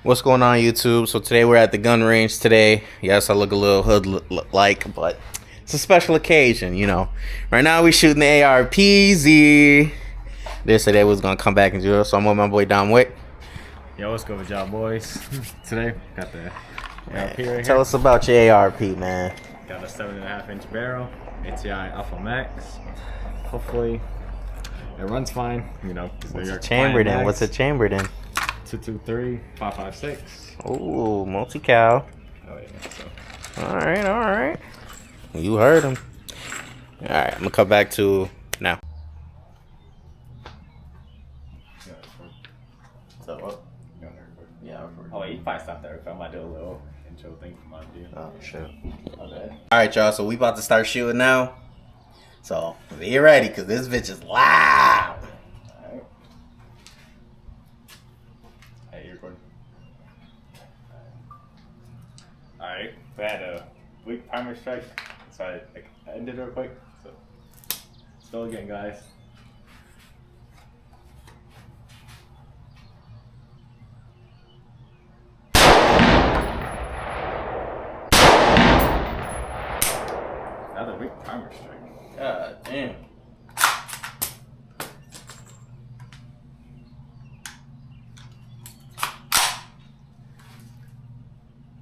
What's going on, YouTube? So today we're at the gun range today. Yes, I look a little hood-like, but it's a special occasion, you know. Right now we're shooting the AR-PZ. They said they was going to come back and do it, so I'm with my boy Dom Wick. Yo, what's good with y'all boys? Today, got the ARP right here. Tell us about your ARP, man. Got a 7.5-inch barrel, ATI Alpha Max. Hopefully, it runs fine, you know. What's it chambered in? What's it chambered in? 223, 556. Ooh, multi-cal. Oh, yeah, so. Alright. You heard him. Alright, I'm going to come back to now. So what? Yeah, oh, wait, you probably stop there. I might do a little intro thing for my dude. Oh, shit. Okay. Alright, y'all, so we about to start shooting now. So, be ready, because this bitch is loud. Alright. Hey, you recording? Alright, we had a weak primer strike, so I ended it real quick. So, still again, guys. Another weak primer strike. God damn.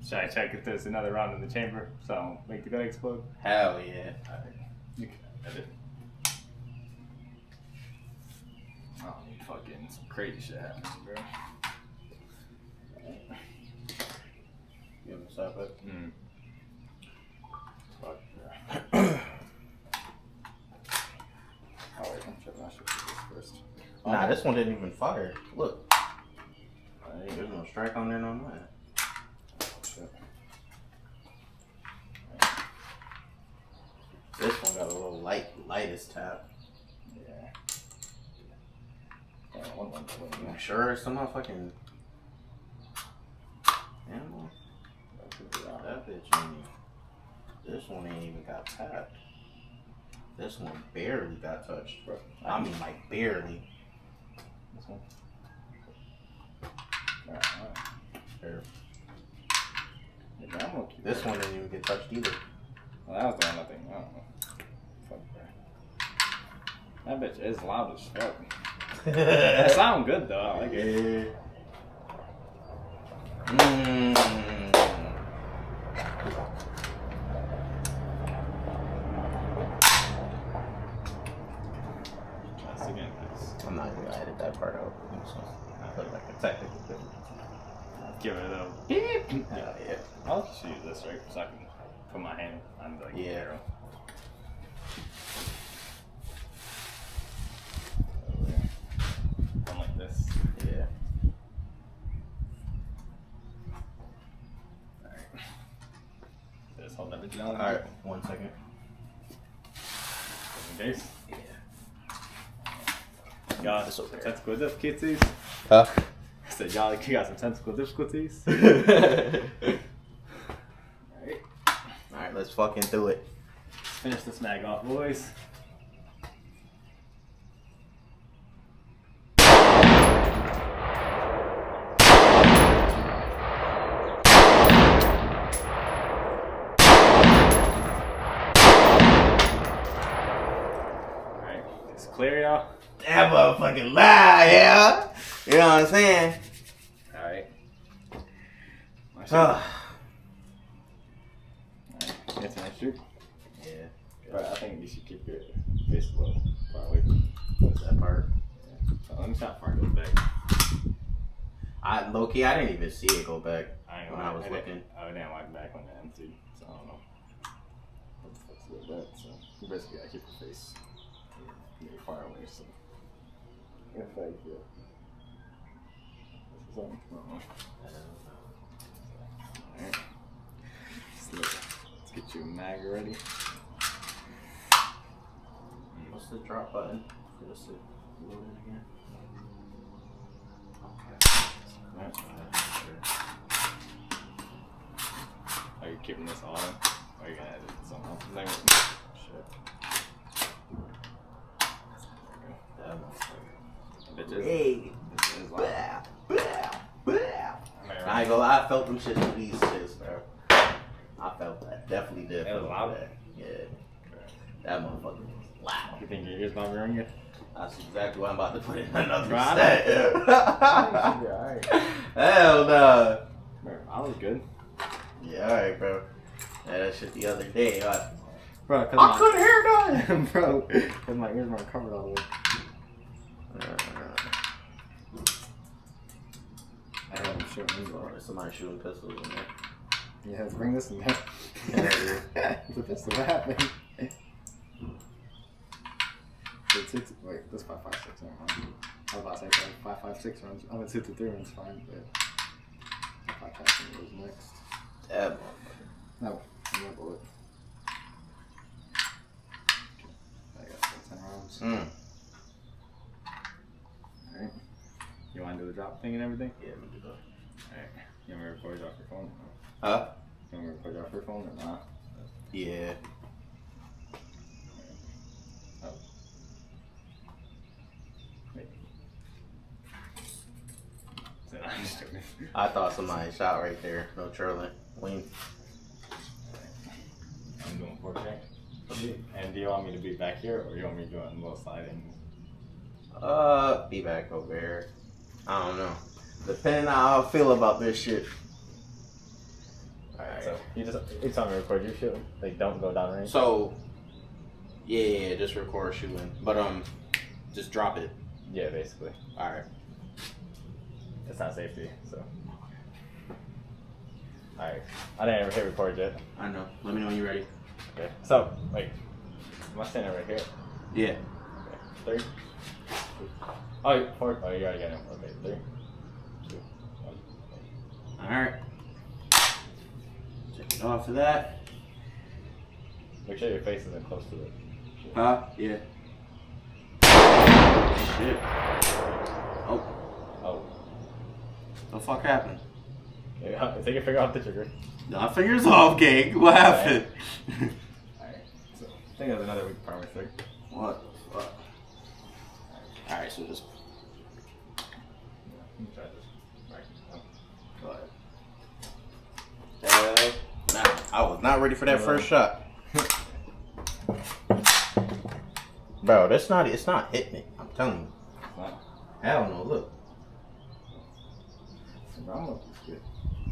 Should I check if there's another round in the chamber so I don't make the gun explode? Hell yeah. Alright, you can edit. I don't need fucking some crazy shit happening, bro. You ever stop it? Fuck, yeah. Oh wait, I'm checking my shit first. Nah, this one didn't even fire. Look. There's no strike on there, no nothing. This one got a little lightest tap. Yeah. You sure it's some motherfucking animal? That bitch ain't. This one ain't even got tapped. This one barely got touched, bro. I mean, like barely. This one. Alright. Here. Yeah, This one didn't even get touched either. Well, that was the one thing. I don't know. Fuck, bro. That bitch is loud as fuck. It sound good though. I like it. Once again, guys. I'm not even gonna edit that part out. I put like a technical thing. Give it a little Beep. Yeah. I'll just use this right so I can put my hand on the arrow. One like this. Yeah. Alright. Just hold that bitch down. Alright, 1 second. Just in case. Yeah. Y'all, technical difficulties? Huh? I said, y'all, you got some technical difficulties? Alright. Alright, let's fucking do it. Let's finish this mag off, boys. Alright, it's clear, y'all. That motherfucking loud, yeah? You know what I'm saying? Alright. Alright. That's my shoot. Yeah. But I think you should keep your face a little far away from That part. Yeah. So let me see how far it goes back. Low-key, I didn't even see it go back I when I was looking. I didn't walk back when it emptied, so I don't know. That's a little bit, so you basically gotta keep your face really far away, so. If I feel. This is on. Alright. Let's get you a mag ready. What's the drop button? Just load it again. Right. Are you keeping this on? Or are you gonna edit something else? Like, shit. Bitches. Hey. This is loud. Blah, blah, blah. I'm gonna I ain't gonna lie, I felt them shit in these shits, bro. I felt that. Definitely did. It was feel loud? that. Yeah. That motherfucker was loud. You think your ears not ring you? That's exactly what I'm about to put in another Right. set. Alright. Hell no. I was good. Yeah, alright, bro. Yeah, that shit the other day. Bro, I couldn't hear that. Bro, because my ears weren't covered all the way. I heard him shooting. Somebody shooting pistols in there. Yeah, bring this in there. It's a pistol. What happened? Wait, this 5.56. Never mind. I was about to say 5.56 runs. I mean 2 to 3 runs fine, but 5.56 was next. That No, no bullet. I got 10 rounds. Alright. You want to do the drop thing and everything? Yeah, let me do that. Alright. You want me to record you off your phone? Huh? You want me to record you off your phone or not? Yeah. Oh. Wait. I'm just joking. I thought somebody shot right there. No trolling. Wing. I'm doing 4K. And do you want me to be back here or you want me to do it in a little sliding? Be back over here. I don't know. Depending on how I feel about this shit. Alright, so you tell me to record your shit. Like, don't go down range. So, yeah, just record shooting. But, just drop it. Yeah, basically. Alright. It's not safety, so. Alright. I didn't ever hit record yet. I know. Let me know when you're ready. Okay. So, wait. Am I standing right here? Yeah. Okay. 3. 2. Oh, 4. Oh, you already got it. Okay, 3, 2, 1. Alright. Check it off of that. Make sure your face isn't close to it. Huh? Yeah. Shit. Oh. Oh. The fuck happened? Yeah, take your finger off the trigger. My fingers off, gang. What happened? Alright. So, I think that's another weak power trick. What the fuck? Alright, so just Let me try this. Right. go ahead. Nah, I was not ready for that first shot. Bro, it's not hitting it. I'm telling you. Wow. Hell no, look. I'm looking good.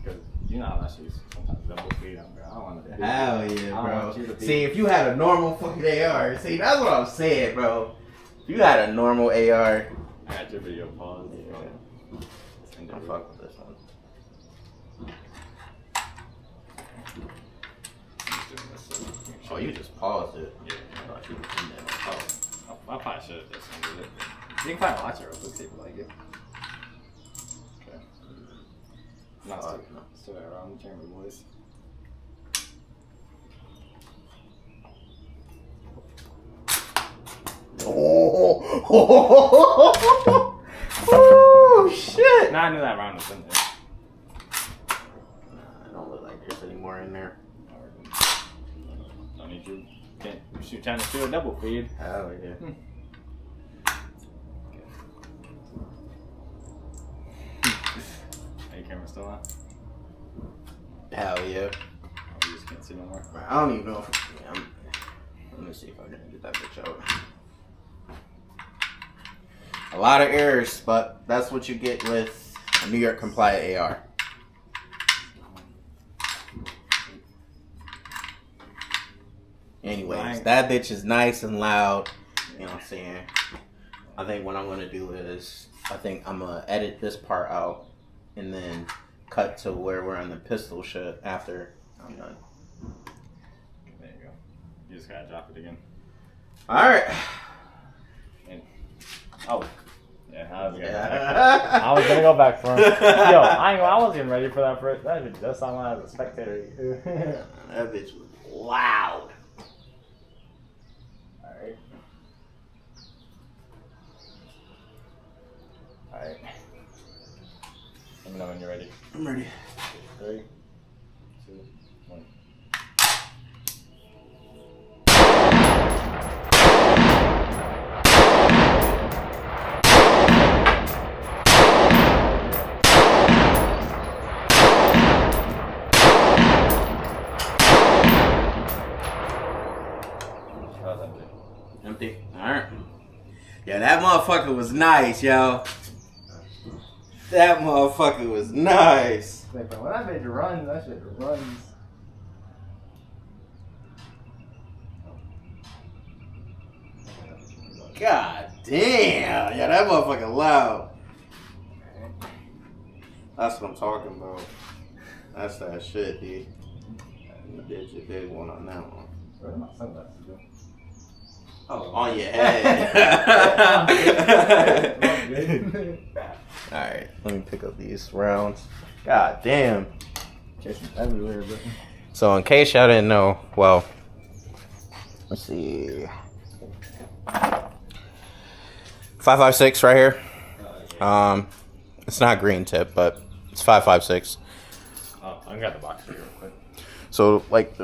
Because you know how that shit's sometimes double speed up, bro. I don't want to do Hell that. yeah, I don't bro. want you to be- See, if you had a normal fucking AR, see, that's what I'm saying, bro. If you had a normal AR, I got your video paused. yeah. Yeah. I'm fuck with this one. Oh, you just paused it. Yeah. I thought you was in there. Oh. I probably should have just ended it. You can probably watch it real quick, see if you like it. Okay. Not Fuck still, no. still around the chamber, boys. Oh shit! Nah, I knew that round was in there. Nah, I don't look like there's any more in there. Don't need you. Can't shoot trying to shoot a double feed. Hell yeah. Are your camera still on? Hell yeah. Oh, you just can't see no more. I don't even know if let me see if I can get that bitch out. A lot of errors, but that's what you get with a New York compliant AR. Anyways, that bitch is nice and loud. You know what I'm saying? I think what I'm gonna do is I think I'm gonna edit this part out and then cut to where we're on the pistol shit after I'm done. There you go. You just gotta drop it again. Alright. And, oh. Yeah, I was gonna Yeah. I was gonna go back for him. Yo, I wasn't even ready for that first. That was just on as a spectator. That bitch was loud. Alright. Alright. Let me know when you're ready. I'm ready. 3, 2, 1. Yeah, that motherfucker was nice, yo. That motherfucker was nice. Like, but when I made the runs, that shit runs. God damn. Yeah, that motherfucker loud. That's what I'm talking about. That's that shit, dude. You did your big one on that one. Where are my sunglasses, bro? Oh, on your head. Alright, let me pick up these rounds. God damn. Chasing everywhere, bro. So in case y'all didn't know, well, let's see. 5.56 right here. It's not green tip, but it's 5.56. Oh, I got the box here real quick. So like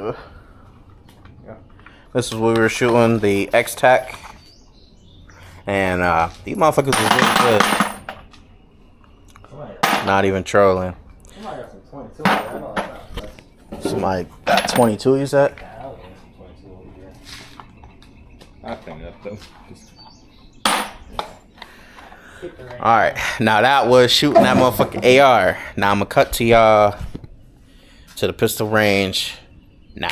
this is what we were shooting, the X-Tac. And these motherfuckers was really good. Not even trolling. Somebody got some 22 over there. I know that's not fresh. Somebody got 22, you said? Yeah, I was some 22 over here. I'll clean it up though. Alright, now that was shooting that motherfucking AR. Now I'm gonna cut to y'all to the pistol range now.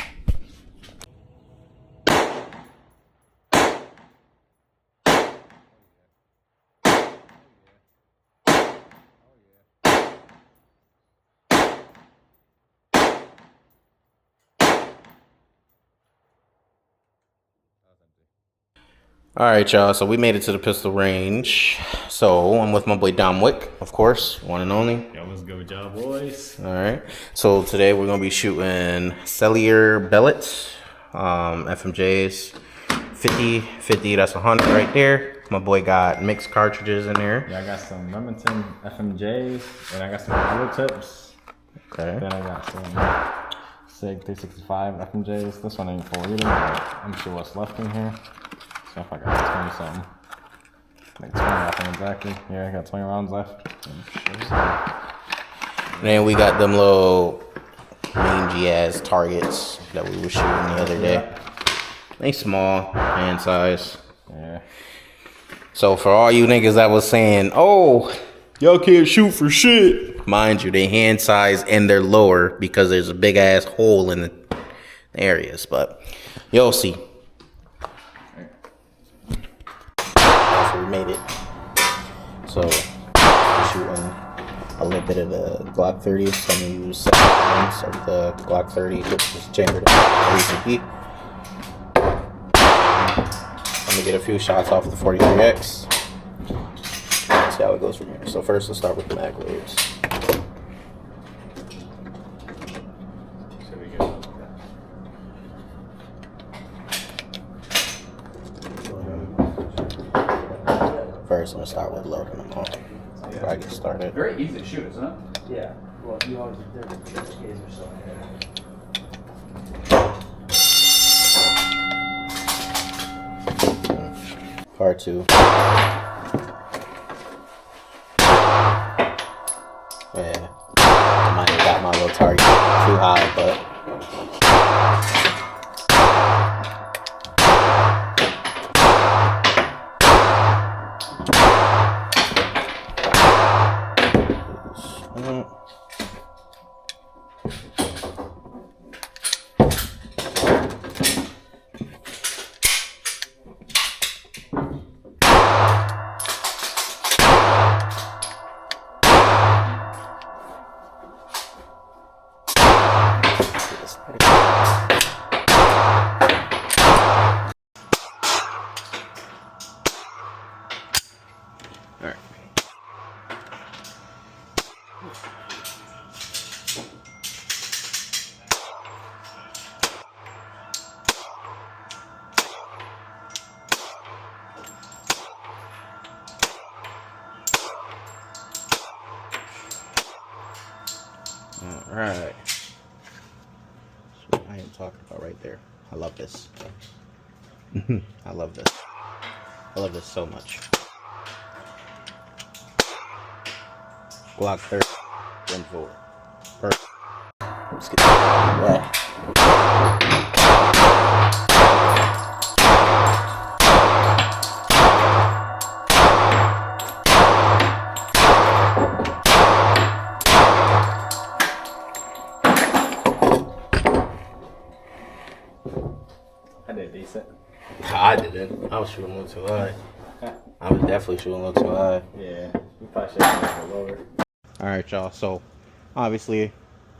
Alright, y'all, so we made it to the pistol range. So I'm with my boy Dom Wick, of course, one and only. Yo, what's good with y'all, boys? Alright, so today we're gonna be shooting Cellular Bellets, FMJs, 50, that's 100 right there. My boy got mixed cartridges in there. Yeah, I got some Remington FMJs, and I got some other tips. Okay. Then I got some SIG 365 FMJs. This one ain't full either, but I'm sure what's left in here. So if I got 20 something. Like 20, I think exactly. Yeah, I got 20 rounds left. And then we got them little mangy ass targets that we were shooting the other day. They small, hand size. Yeah. So for all you niggas that was saying, oh, y'all can't shoot for shit. Mind you, they hand size and they're lower because there's a big ass hole in the areas. But you'll see. So we made it. So we're shooting a little bit of the Glock 30. So I'm gonna use 7 rounds of the Glock 30, which is chambered ACP. I'm gonna get a few shots off the 43X. See how it goes from here. So first, let's start with the mag waves. Should we go? First, I'm gonna start with loading them on before I get started. Very easy to shoot, isn't it? Yeah. Well, you always did it for the kids or so. Part 2. Yeah, I might have got my little target too high, but alright. That's what I am talking about right there. I love this. I love this. I love this so much. Glock 30. Run forward. Perfect. Let's get that. didn't. I was shooting a little too high. I was definitely shooting a little too high. Yeah, you probably should have been a little lower. All right, y'all. So, obviously,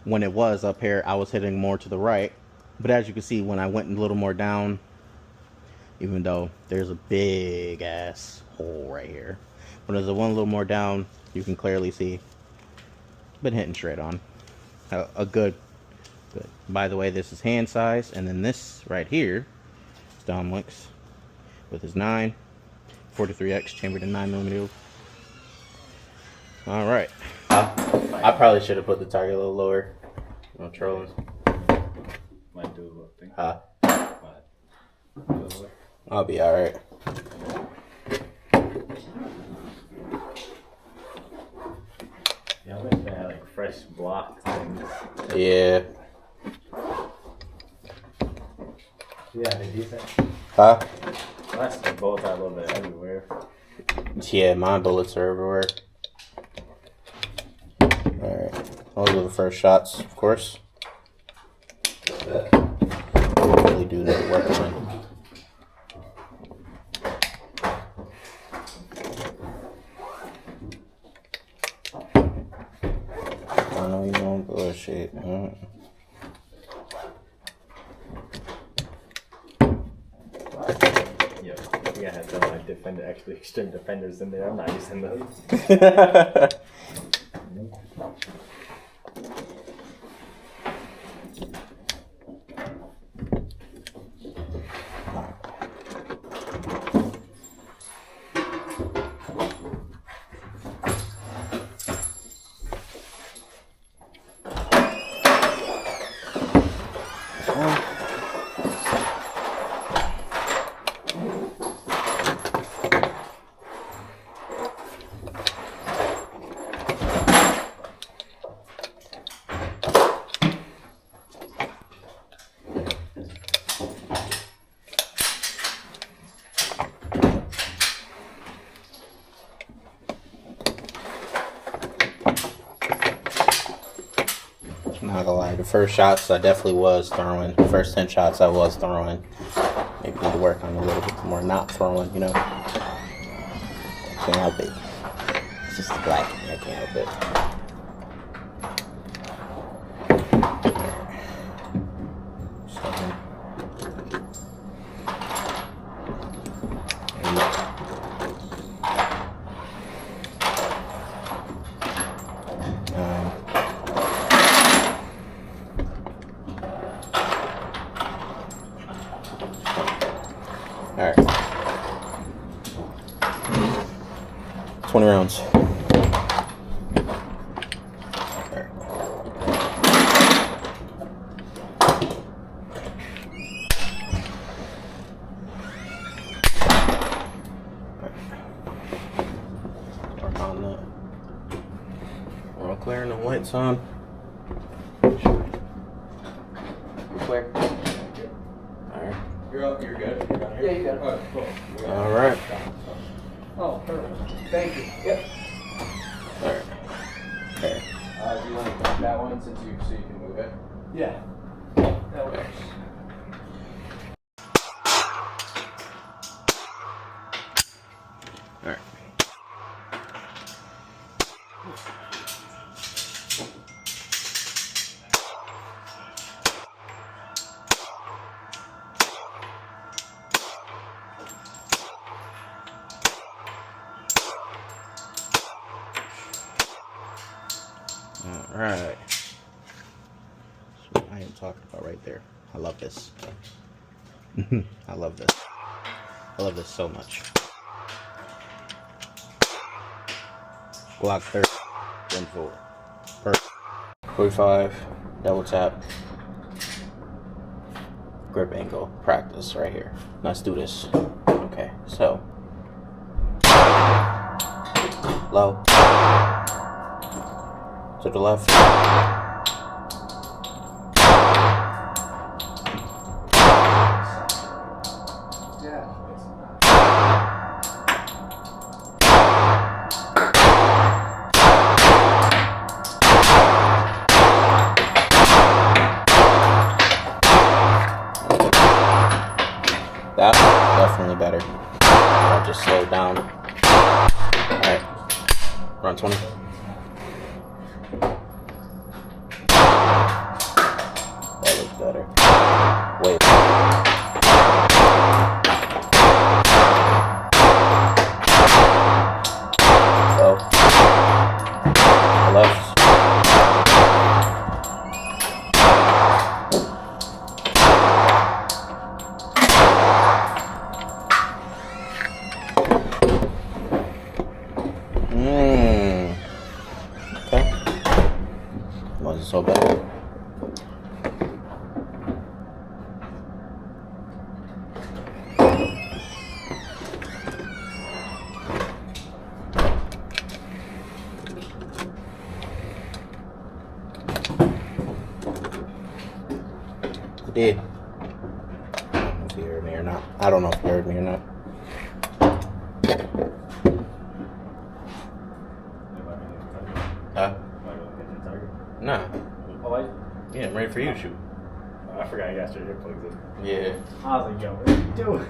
when it was up here, I was hitting more to the right. But as you can see, when I went a little more down, even though there's a big ass hole right here, but as I went a little more down, you can clearly see, been hitting straight on. A good. By the way, this is hand size, and then this right here is Dominick's with his 943X chambered in 9mm. All right. I probably should have put the target a little lower. I'm trolling. Might do a little thing. I'll be all right. Yeah, I wish they had like fresh block things. Yeah. Yeah, they decent. Huh? That's the bolts are a little bit everywhere. Yeah, my bullets are everywhere. Alright. Those are the first shots, of course. Really do need to work on. I know you won't bullshit. Yeah, we gotta have some like defender, actually extreme defenders in there. I'm not using those. I'm not gonna lie, the first shots I definitely was throwing. The first 10 shots I was throwing. Maybe need to work on a little bit more not throwing, you know. Can't help it. It's just the black in me, I can't help it. Alright. 20 rounds. Alright. Work on that. We're all clear and the lights on. We're clear. Alright. You're good. Yeah, you got it. Oh, cool. Alright. Oh, perfect. Thank you. Yep. Alright. Okay. Do you want to put that one so you can move it? Yeah. That works. Alright. Alright. That's what I am talking about right there. I love this. I love this. I love this so much. Glock 30, 1-4. Perfect. 45, double tap. Grip angle practice right here. Let's do this. Okay, so. Low. To the left. That definitely just slow down. Alright. Run 20. That looks better. Wait. Oh. Left. Okay. Wasn't so bad. I did. I don't know if you heard me or not. I don't know if you heard me or not. Huh? Nah. Yeah, I'm ready for you to shoot. I forgot you got your earplugs in. Yeah. I was like, yo, what are you doing?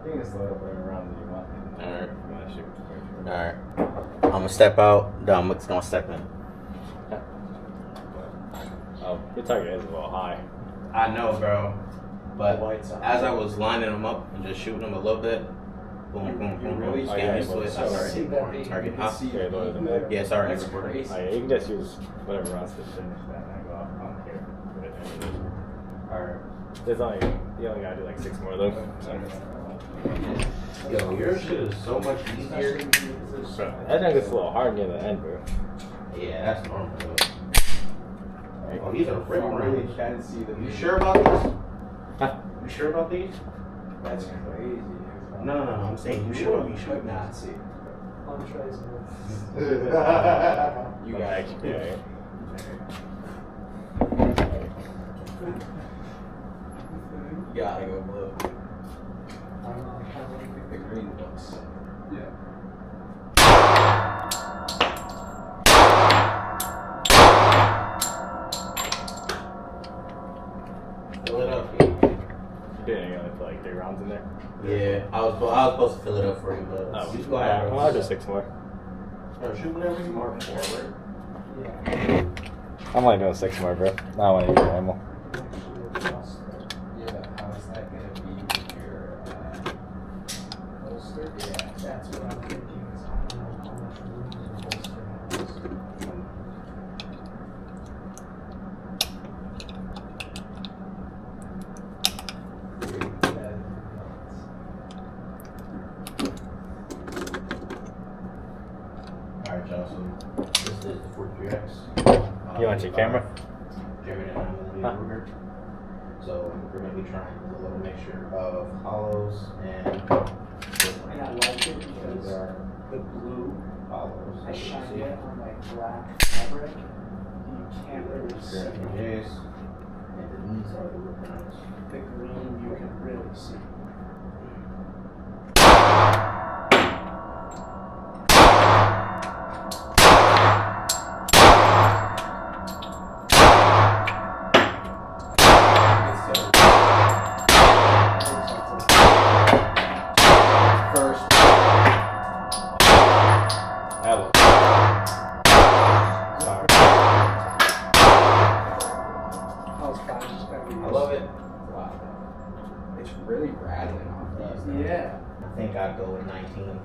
You can just load up whatever rounds you want. Alright. You want to shoot. Alright. I'm gonna step out. Dominic's gonna step in. Oh, your target is a little high. I know, bro. But as I was lining them up and just shooting them a little bit, boom, boom, boom, boom. Just getting used to it. I started hitting target. Huh? Yeah, lower than that. Yeah, it's already recorded. Oh, yeah, you can just use whatever rounds to finish that and I go off. I don't care. Alright. There's only, you only gotta do like 6 more of those. Yo, your shit is so much easier. I think it's a little hard near the end, bro. Yeah, that's normal, though. Oh, these are rip Really rounds. can't see the You sure about this? Huh? You sure about these? That's crazy. No, I'm saying you sure. You should not see. I'll try some. You got it. Yeah. You gotta go blue. I don't know how many. The green looks. Yeah. Fill it up. You didn't gonna put like 3 rounds in there? Yeah, I was supposed to fill it up for you, but Oh, you just go ahead. I'll do 6 more. Shoot whenever you want forward. Yeah. I'm only doing 6 more, bro. I want to use ammo. Yeah, how is that gonna be with your holster? Yeah. That's what I'm thinking. Is I don't know how much room the holster has. Alright, y'all, so this is the 43X. You want your camera? Jeremy and I will be Ruger. So we're going to be trying a little mixture of hollows and And I like it these because are the blue, hollows. I shine it on like black fabric. You can't really see. Pure FMJs. And then these are the rip rounds. The green you can really see. First. Hello. Sorry. I was fine, just gotta be I love it. Wow. It's really rattling off these. Yeah. I think I'd go with 19.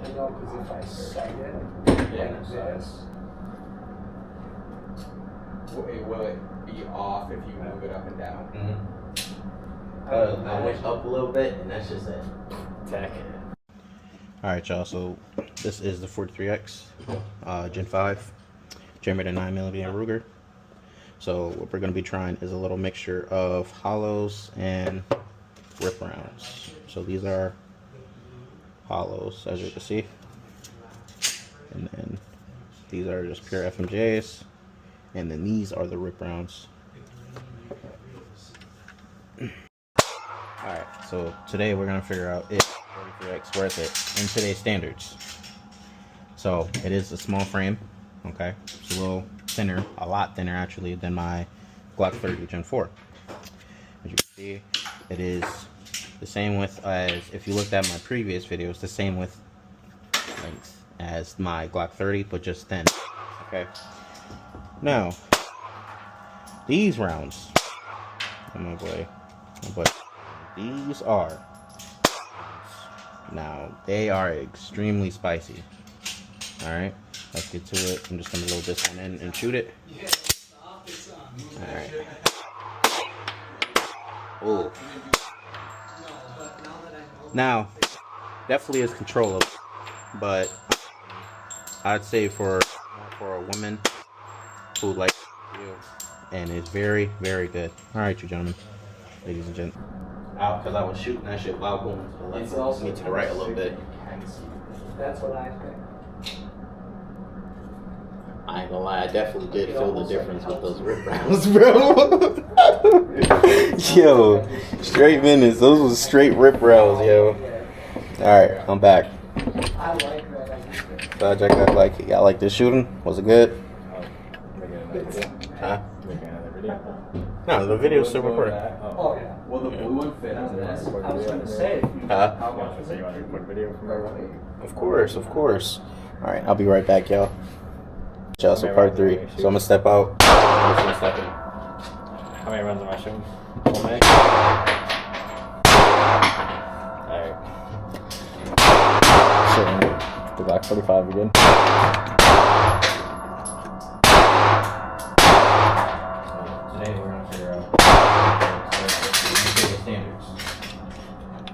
I know, because if I sight it, Yeah, like this, Will it be off if you move it up and down? I went up a little bit, and that's just it. Tech. Alright, y'all, so this is the 43X Gen 5 Jeremy 9mm Ruger. So what we're going to be trying is a little mixture of hollows and rip rounds. So these are hollows, as you can see, and then these are just pure FMJs, and then these are the rip rounds. Alright, so today we're going to figure out if 43X worth it in today's standards. So it is a small frame. Okay, it's a little thinner, a lot thinner actually than my Glock 30 Gen 4. As you can see, it is the same width as, if you looked at my previous videos, the same width length as my Glock 30, but just thin. Okay. Now, these rounds, oh my boy, but these are, now they are extremely spicy. All right, let's get to it. I'm just gonna load this one in and shoot it. All right. Oh. Now, definitely is controllable, but I'd say for a woman who likes you, and it's very, very good. All right, you gentlemen, ladies and gentlemen. Out because I was shooting that shit while going to the left. It's also me to the right a little bit. That's what I think. I ain't gonna lie, I definitely did feel the difference with those rip rounds, bro. Yo, straight minutes. Those was straight rip rounds, yo. Alright, I'm back. I like that. Project, I like it. Y'all like this shooting? Was it good? Huh? No, the video's still recording. Oh, yeah. Well, the blue one fit. I was going to say. Huh? How much was it? You want to record video from there? Of course, of course. Alright, I'll be right back, y'all. Y'all, so part 3. So I'm gonna step out. I'm just gonna step in. How many runs am I shooting? Alright. Shooting the Glock 45 again. Today we're gonna figure out the standards.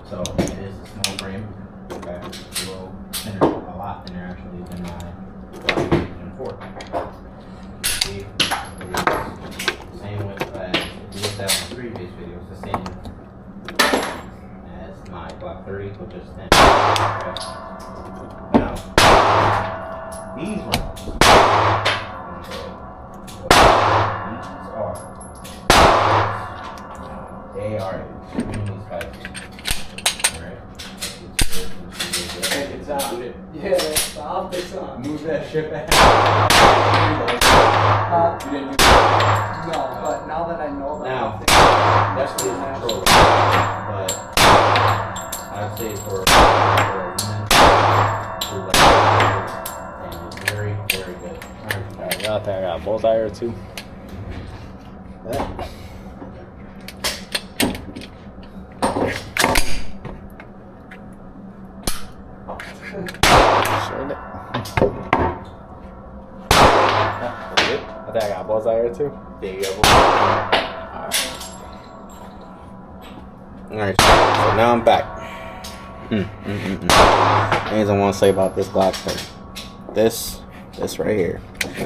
So it is a small frame. Okay, it's a little thinner, a lot thinner actually than my Gen 4. See, it is the same width as, if you looked at my previous videos, the same as my Glock 30, but just thin. Okay. Now, these rounds. They are extremely spicy. Alright? It's on. Yeah, it's off. It's on. Move that shit back. You didn't do that. No, but now that I know Now, that, that's really control. But I'd say for a woman who likes it, and it's very, very good. Alright, I think I got a bullseye or two. That. Showing it. I think I got a bullseye or two. There you go. Alright, so now I'm back. Things I want to say about this Glock thing. This right here.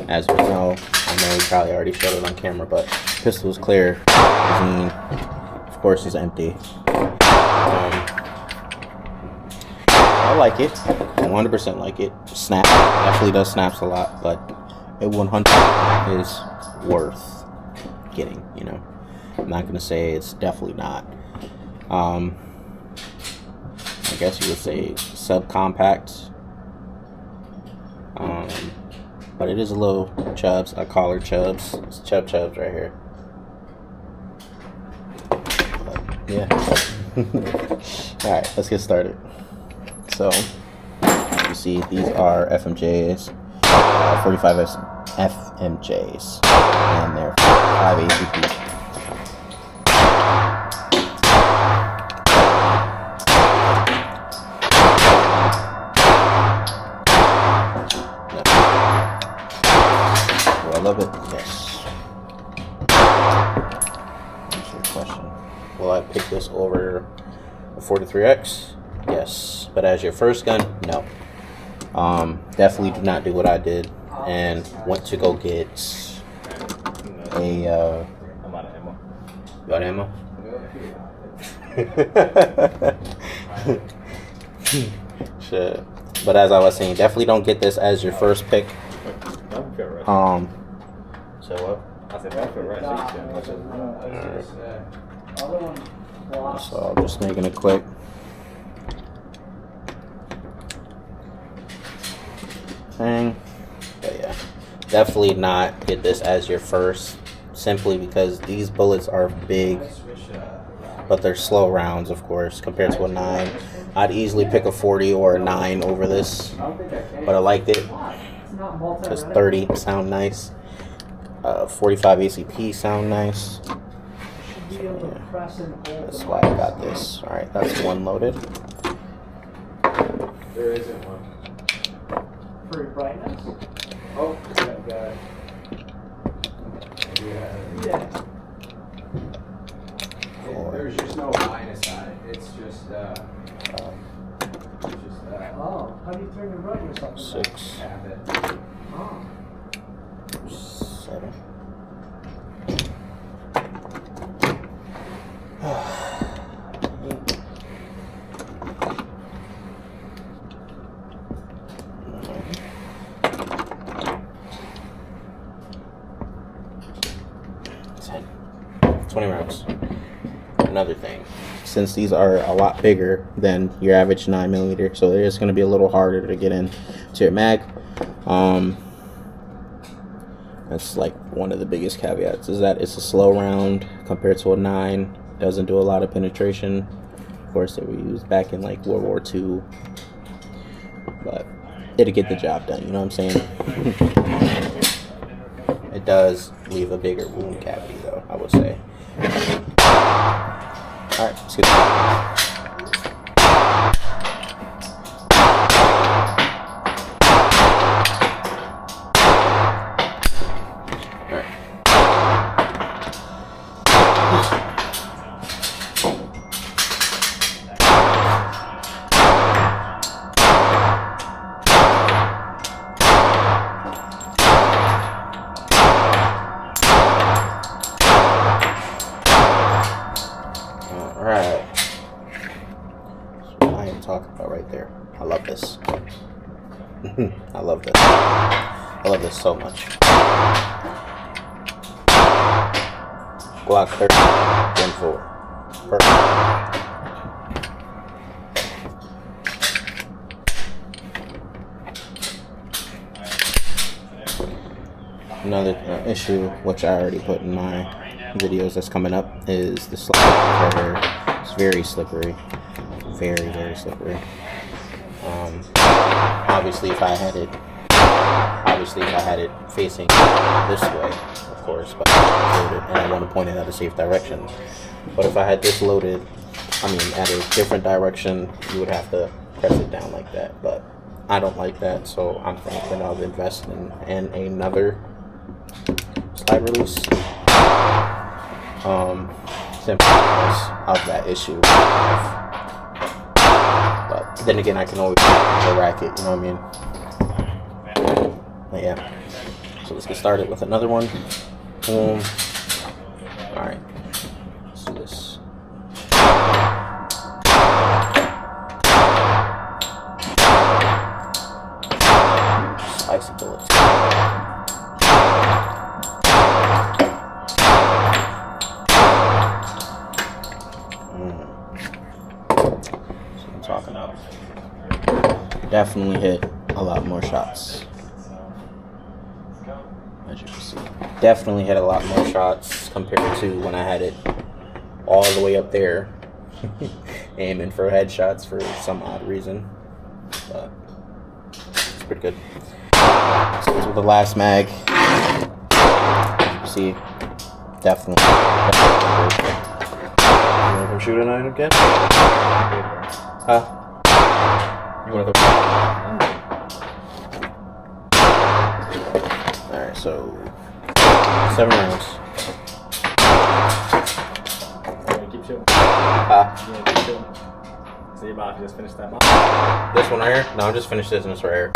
As we know, I know we probably already showed it on camera, but pistol is clear. Magazine, of course, is empty. I like it. 100% like it. Snap. Definitely does snaps a lot, but it 100 is worth getting, you know. I'm not going to say it's definitely not. I guess you would say subcompact. But it is a little chubs. I call her chubs. It's chubs right here. But, yeah. Alright, let's get started. So, you see these are FMJs, 45 FMJs, and they're 5 ACP. Do I love it? Yes. Answer your question. Will I pick this over a 43X? Yes, but as your first gun, no. Definitely do not do what I did and went to go get a I'm out of ammo. you got ammo? Shit. But as I was saying, definitely don't get this as your first pick. Don't feel right. So what? I said don't feel right. other one, So I'm just making it quick. saying? But yeah, definitely not get this as your first, simply because these bullets are big, but they're slow rounds, of course, compared to a 9. I'd easily pick a 40 or a 9 over this, but I liked it because 30 sound nice. 45 ACP sound nice. That's why I got this. Alright, that's one loaded. There isn't one. For your brightness? Oh, that guy. Yeah. There's just no line of sight. It's just, Oh, how do you turn your brightness up? 6, habit. Oh. 7. Ten. 20 rounds. Another thing, since these are a lot bigger than your average 9mm, so it's going to be a little harder to get in to your mag. That's like one of the biggest caveats, is that it's a slow round compared to a 9. Doesn't do a lot of penetration. Of course, they were used back in like World War II, but it'll get the job done. You know what I'm saying? It does leave a bigger wound cavity, though, I would say. All right, let's get started. Alright. That's what I am talking about right there. I love this. I love this. I love this so much. Glock 30, Gen 4. Perfect. Another issue, which I already put in my videos that's coming up, is the slide. It's very slippery. Very, very slippery. Obviously if I had it facing this way, of course, but and I want to point it at a safe direction. But if I had this loaded, at a different direction, you would have to press it down like that. But I don't like that, so I'm thinking of investing in another slide release. Simply because of that issue. But then again, I can always rack it, you know what I mean? But yeah. So let's get started with another one. Boom. Alright. Let's do this. Spicy bullets. Talking about. Definitely hit a lot more shots. As you can see. Definitely hit a lot more shots compared to when I had it all the way up there. Aiming for headshots for some odd reason. But it's pretty good. So this was the last mag. As you see. Definitely. You want to shoot a 9 again? Huh? You want to go? Alright, so 7 rounds. You gonna keep shooting? Huh? You gonna keep shooting? So you about to just finish that box? This one right here? No, just finish this and this right here.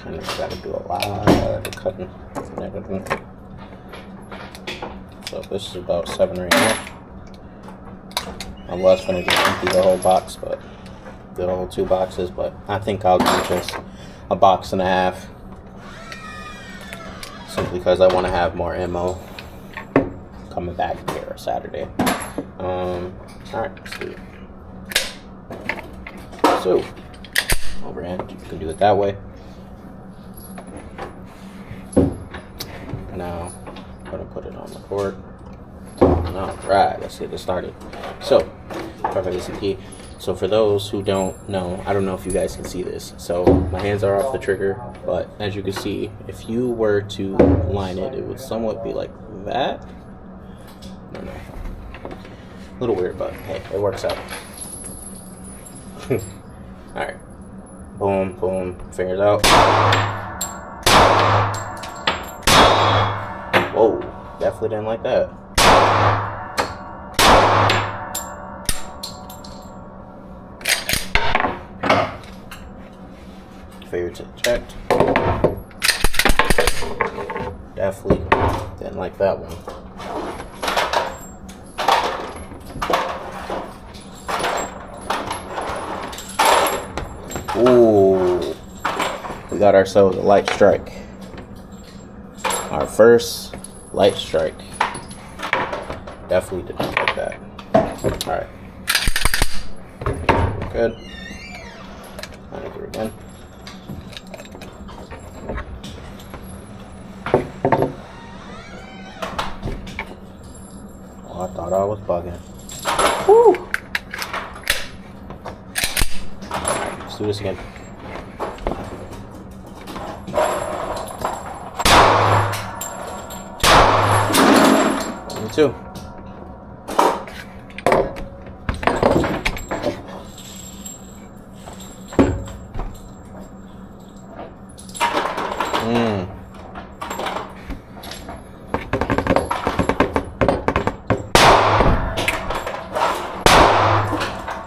I gotta do a lot of cutting and editing. So this is about 7 right here. I was gonna just empty the whole box, but the whole 2 boxes, but I think I'll do just a box and a half. Simply because I want to have more ammo coming back here Saturday. Alright, let's do it. So, overhand, you can do it that way. Now, I'm gonna put it on the board. Alright, let's get this started. So, perfect ACP. So for those who don't know, I don't know if you guys can see this. So my hands are off the trigger, but as you can see, if you were to line it, it would somewhat be like that. I don't know. A little weird, but hey, it works out. Alright. Boom, boom, fingers out. Whoa, definitely didn't like that. Favorites checked. Definitely didn't like that one. Ooh, we got ourselves a light strike. Our first light strike. Definitely did not like that. Alright. Good. Line it again. Oh, I thought I was bugging. Woo! Alright, let's do this again. Me too.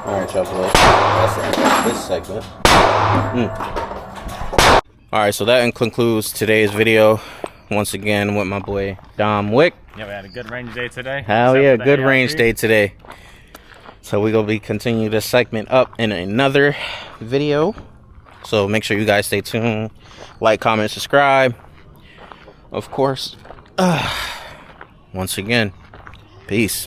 Alright, y'all, that's it. This segment. Alright, so that concludes today's video. Once again with my boy Dom Wick. Yeah, we had a good range day today. Hell Except yeah, for the good ARP. range day today. So we're gonna be continuing this segment up in another video. So make sure you guys stay tuned. Like, comment, subscribe. Of course. Once again, peace.